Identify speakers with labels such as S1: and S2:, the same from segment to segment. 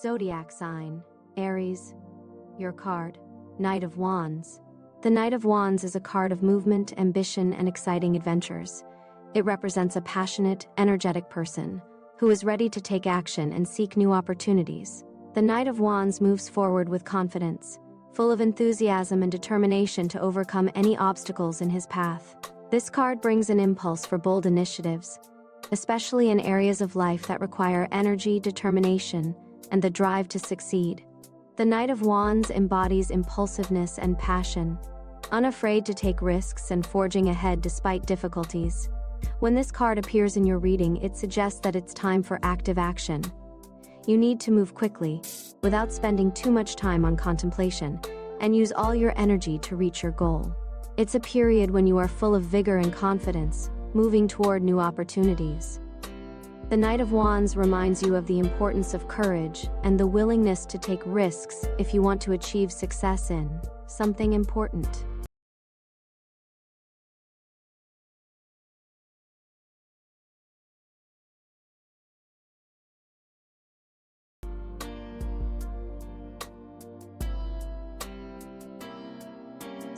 S1: Zodiac sign, Aries. Your card, Knight of Wands. The Knight of Wands is a card of movement, ambition, and exciting adventures. It represents a passionate, energetic person who is ready to take action and seek new opportunities. The Knight of Wands moves forward with confidence, full of enthusiasm and determination to overcome any obstacles in his path. This card brings an impulse for bold initiatives, especially in areas of life that require energy, determination, and the drive to succeed. The Knight of Wands embodies impulsiveness and passion, unafraid to take risks and forging ahead despite difficulties. When this card appears in your reading, it suggests that it's time for active action. You need to move quickly, without spending too much time on contemplation, and use all your energy to reach your goal. It's a period when you are full of vigor and confidence, moving toward new opportunities. The Knight of Wands reminds you of the importance of courage and the willingness to take risks if you want to achieve success in something important.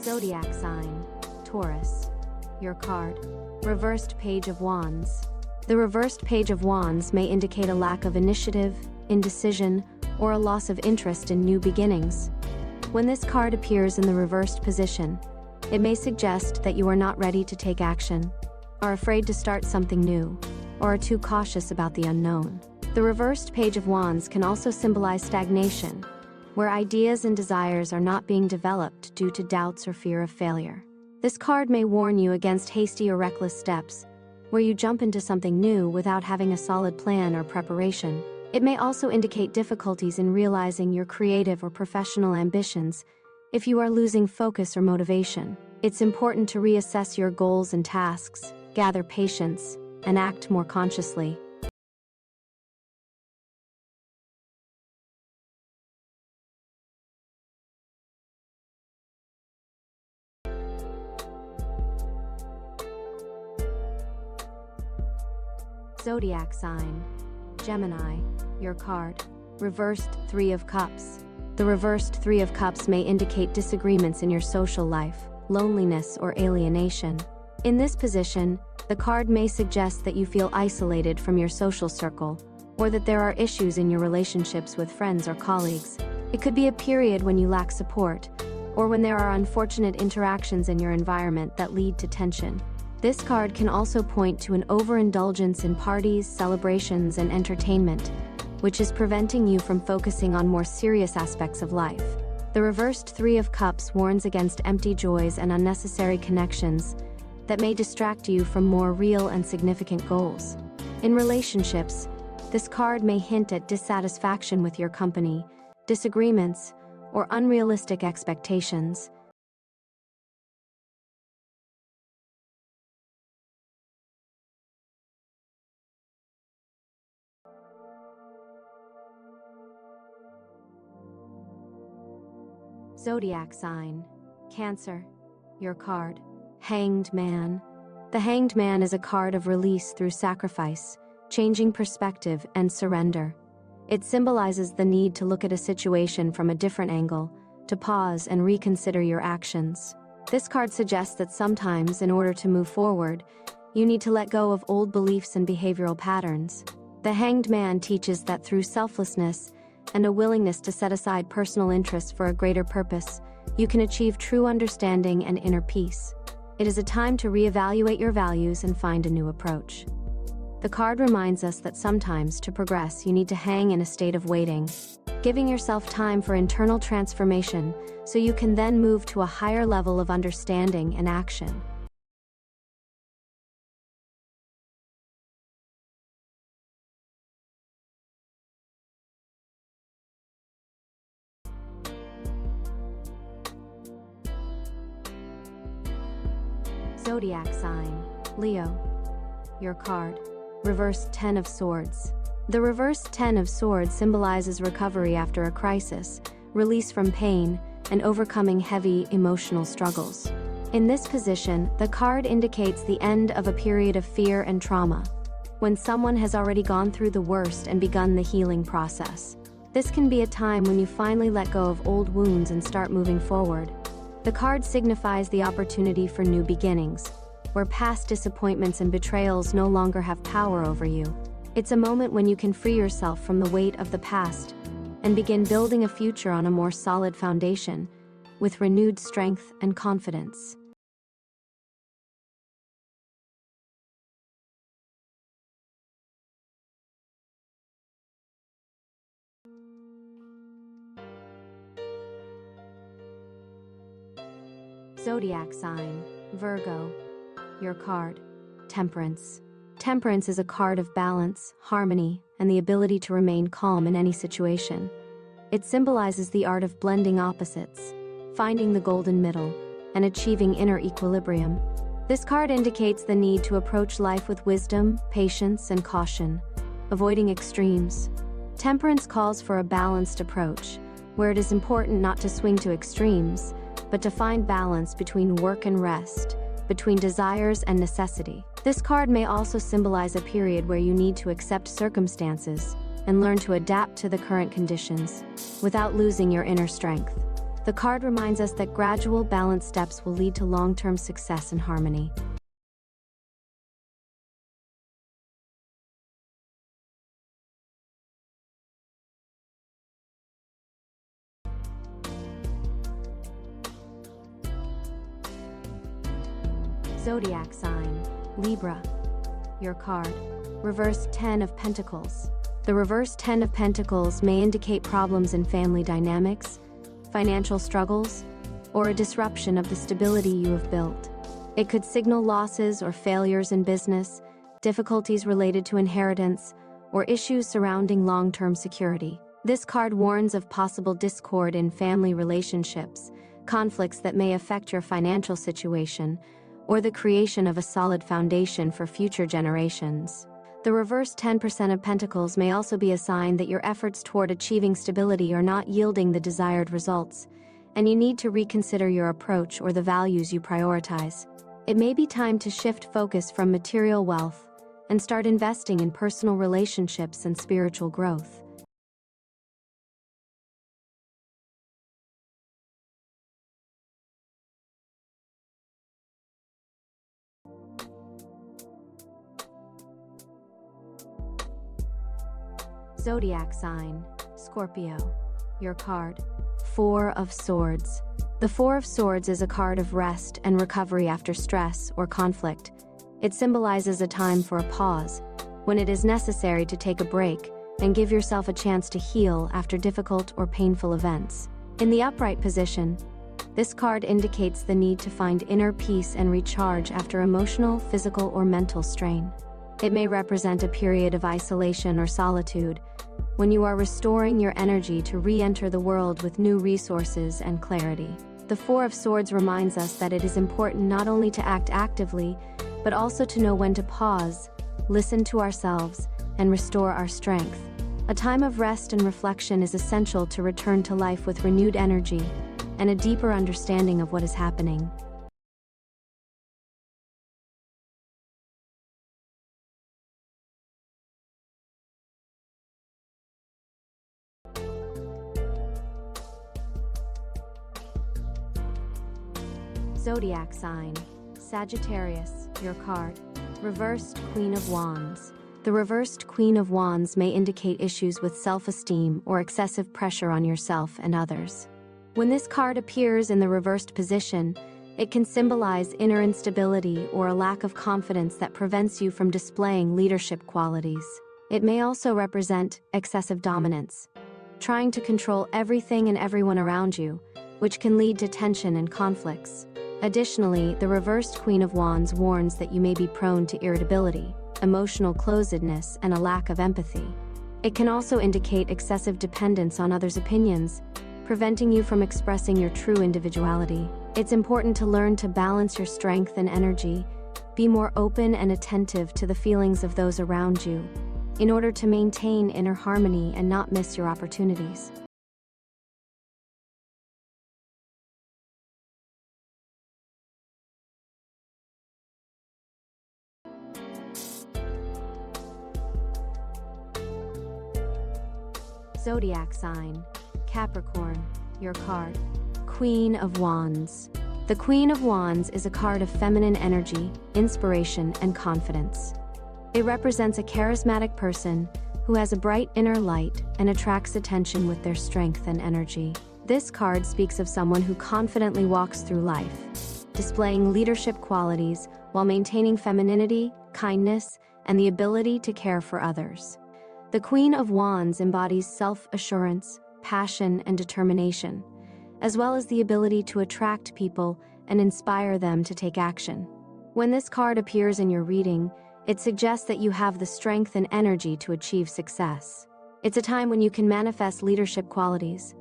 S1: Zodiac sign, Taurus. Your card, Reversed Page of Wands. The reversed Page of Wands may indicate a lack of initiative, indecision, or a loss of interest in new beginnings. When this card appears in the reversed position, it may suggest that you are not ready to take action, are afraid to start something new, or are too cautious about the unknown. The reversed Page of Wands can also symbolize stagnation, where ideas and desires are not being developed due to doubts or fear of failure. This card may warn you against hasty or reckless steps, where you jump into something new without having a solid plan or preparation. It may also indicate difficulties in realizing your creative or professional ambitions if you are losing focus or motivation. It's important to reassess your goals and tasks, gather patience, and act more consciously. Zodiac sign, Gemini. Your card, Reversed Three of Cups. The reversed Three of Cups may indicate disagreements in your social life, loneliness, or alienation. In this position, the card may suggest that you feel isolated from your social circle, or that there are issues in your relationships with friends or colleagues. It could be a period when you lack support, or when there are unfortunate interactions in your environment that lead to tension. This card can also point to an overindulgence in parties, celebrations, and entertainment, which is preventing you from focusing on more serious aspects of life. The reversed Three of Cups warns against empty joys and unnecessary connections that may distract you from more real and significant goals. In relationships, this card may hint at dissatisfaction with your company, disagreements, or unrealistic expectations. Zodiac sign, Cancer. Your card, Hanged Man. The Hanged Man is a card of release through sacrifice, changing perspective, and surrender. It symbolizes the need to look at a situation from a different angle, to pause and reconsider your actions. This card suggests that sometimes, in order to move forward, you need to let go of old beliefs and behavioral patterns. The Hanged Man teaches that through selflessness and a willingness to set aside personal interests for a greater purpose, you can achieve true understanding and inner peace. It is a time to reevaluate your values and find a new approach. The card reminds us that sometimes, to progress, you need to hang in a state of waiting, giving yourself time for internal transformation so you can then move to a higher level of understanding and action. Zodiac sign, Leo. Your card, Reversed Ten of Swords. The reversed Ten of Swords symbolizes recovery after a crisis, release from pain, and overcoming heavy emotional struggles. In this position, the card indicates the end of a period of fear and trauma, when someone has already gone through the worst and begun the healing process. This can be a time when you finally let go of old wounds and start moving forward. The card signifies the opportunity for new beginnings, where past disappointments and betrayals no longer have power over you. It's a moment when you can free yourself from the weight of the past and begin building a future on a more solid foundation, with renewed strength and confidence. Zodiac sign, Virgo. Your card, Temperance. Temperance is a card of balance, harmony, and the ability to remain calm in any situation. It symbolizes the art of blending opposites, finding the golden middle, and achieving inner equilibrium. This card indicates the need to approach life with wisdom, patience, and caution, avoiding extremes. Temperance calls for a balanced approach, where it is important not to swing to extremes, but to find balance between work and rest, between desires and necessity. This card may also symbolize a period where you need to accept circumstances and learn to adapt to the current conditions without losing your inner strength. The card reminds us that gradual, balanced steps will lead to long-term success and harmony. Zodiac sign, Libra. Your card, reversed 10 of Pentacles. The reversed 10 of Pentacles may indicate problems in family dynamics, financial struggles, or a disruption of the stability you have built. It could signal losses or failures in business, difficulties related to inheritance, or issues surrounding long-term security. This card warns of possible discord in family relationships, conflicts that may affect your financial situation, or the creation of a solid foundation for future generations. The reverse 10% of Pentacles may also be a sign that your efforts toward achieving stability are not yielding the desired results, and you need to reconsider your approach or the values you prioritize. It may be time to shift focus from material wealth and start investing in personal relationships and spiritual growth. Zodiac sign, Scorpio. Your card, Four of Swords. The Four of Swords is a card of rest and recovery after stress or conflict. It symbolizes a time for a pause, when it is necessary to take a break and give yourself a chance to heal after difficult or painful events. In the upright position, this card indicates the need to find inner peace and recharge after emotional, physical, or mental strain. It may represent a period of isolation or solitude, when you are restoring your energy to re-enter the world with new resources and clarity. The Four of Swords reminds us that it is important not only to act actively, but also to know when to pause, listen to ourselves, and restore our strength. A time of rest and reflection is essential to return to life with renewed energy and a deeper understanding of what is happening. Zodiac sign, Sagittarius. Your card, reversed Queen of Wands. The reversed Queen of Wands may indicate issues with self-esteem or excessive pressure on yourself and others. When this card appears in the reversed position, it can symbolize inner instability or a lack of confidence that prevents you from displaying leadership qualities. It may also represent excessive dominance, trying to control everything and everyone around you, which can lead to tension and conflicts. Additionally, the reversed Queen of Wands warns that you may be prone to irritability, emotional closedness, and a lack of empathy. It can also indicate excessive dependence on others' opinions, preventing you from expressing your true individuality. It's important to learn to balance your strength and energy, be more open and attentive to the feelings of those around you, in order to maintain inner harmony and not miss your opportunities. Zodiac sign, Capricorn, your card. Queen of Wands. The Queen of Wands is a card of feminine energy, inspiration, and confidence. It represents a charismatic person who has a bright inner light and attracts attention with their strength and energy. This card speaks of someone who confidently walks through life, displaying leadership qualities while maintaining femininity, kindness, and the ability to care for others. The Queen of Wands embodies self-assurance, passion, and determination, as well as the ability to attract people and inspire them to take action. When this card appears in your reading, it suggests that you have the strength and energy to achieve success. It's a time when you can manifest leadership qualities,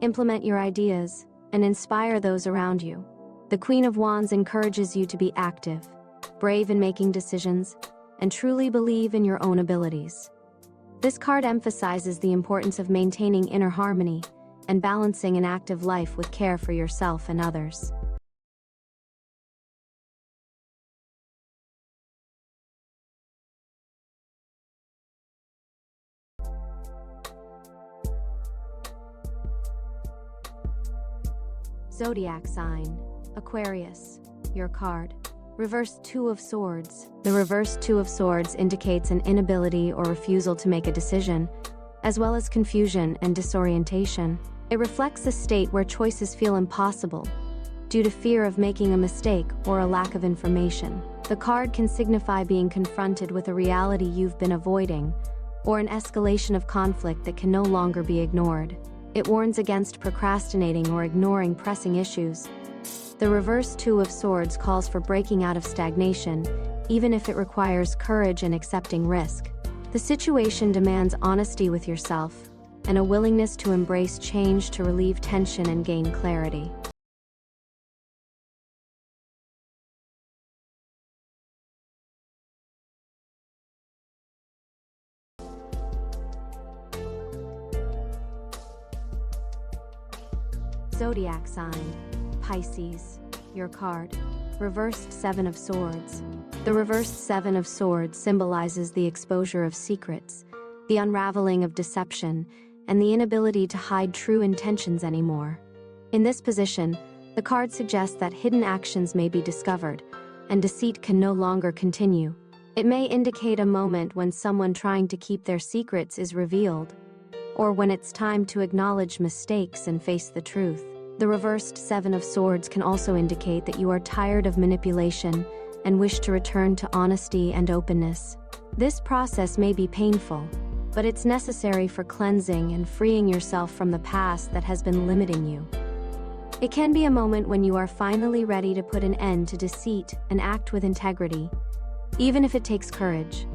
S1: implement your ideas, and inspire those around you. The Queen of Wands encourages you to be active, brave in making decisions, and truly believe in your own abilities. This card emphasizes the importance of maintaining inner harmony and balancing an active life with care for yourself and others. Zodiac sign, Aquarius, your card. Reverse Two of Swords. The reverse Two of Swords indicates an inability or refusal to make a decision, as well as confusion and disorientation. It reflects a state where choices feel impossible due to fear of making a mistake or a lack of information. The card can signify being confronted with a reality you've been avoiding, or an escalation of conflict that can no longer be ignored. It warns against procrastinating or ignoring pressing issues. The reverse Two of Swords calls for breaking out of stagnation, even if it requires courage and accepting risk. The situation demands honesty with yourself and a willingness to embrace change to relieve tension and gain clarity. Zodiac sign, Pisces, your card. Reversed Seven of Swords. The reversed Seven of Swords symbolizes the exposure of secrets, the unraveling of deception, and the inability to hide true intentions anymore. In this position, the card suggests that hidden actions may be discovered, and deceit can no longer continue. It may indicate a moment when someone trying to keep their secrets is revealed, or when it's time to acknowledge mistakes and face the truth. The reversed Seven of Swords can also indicate that you are tired of manipulation and wish to return to honesty and openness. This process may be painful, but it's necessary for cleansing and freeing yourself from the past that has been limiting you. It can be a moment when you are finally ready to put an end to deceit and act with integrity, even if it takes courage.